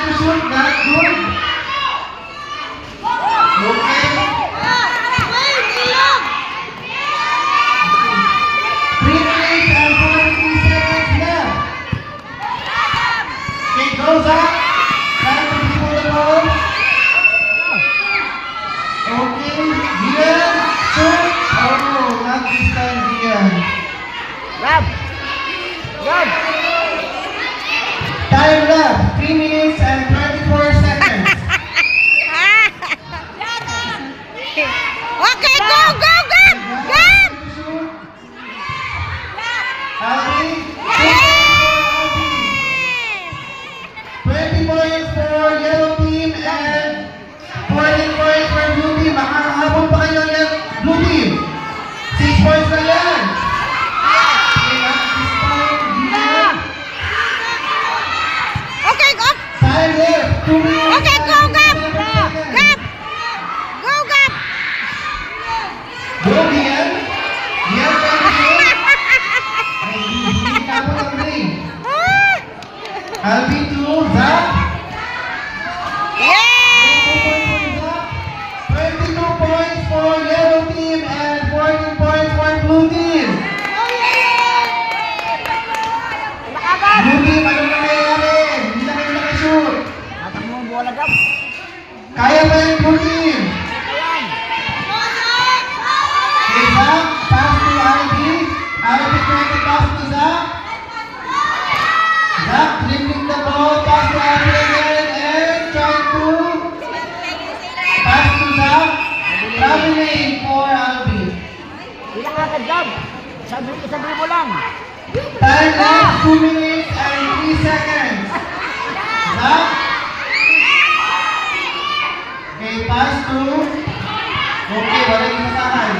to shoot. Not good. Okay. 3 minutes and 43 seconds left. Okay, goes up. Time to dribble the ball. Okay, Gian, shoot. Oh, not this time, Gian. Grab! Grab! Time left, 3 minutes and 24 seconds. Okay, go, go, Gab! Gab! Alvin, 20 points for yellow team and 14 points for blue team. Makakahabol pa kayo ng blue team. 6 points na yan. Okay, last this time, Gian. Okay, go! Time left, 2 minutes. Okay, go, Gab! Gab! Go, Gab! Go, Gian. Gian, can you shoot? Ay, hindi na po ng ring. Alvin to Zach. Yay! 22 points for yellow team and 14 points for blue team. Blue team, anong nangyayari? Hindi na kayo nakashoot. Tatak mo ang bola, Gab. Kaya ba yung blue team? Okay, Zach, pass to Ivy. Ivy trying to pass to Zach. Zach dribbling the ball, pass to Ivy again, and trying to pass to Zach. Traveling for Ivy. Bilang agad, Gab. Sabi mo lang. Time left 2 minutes and 3 seconds. Zach. Okay, pass to. Okay, wala yung masahan.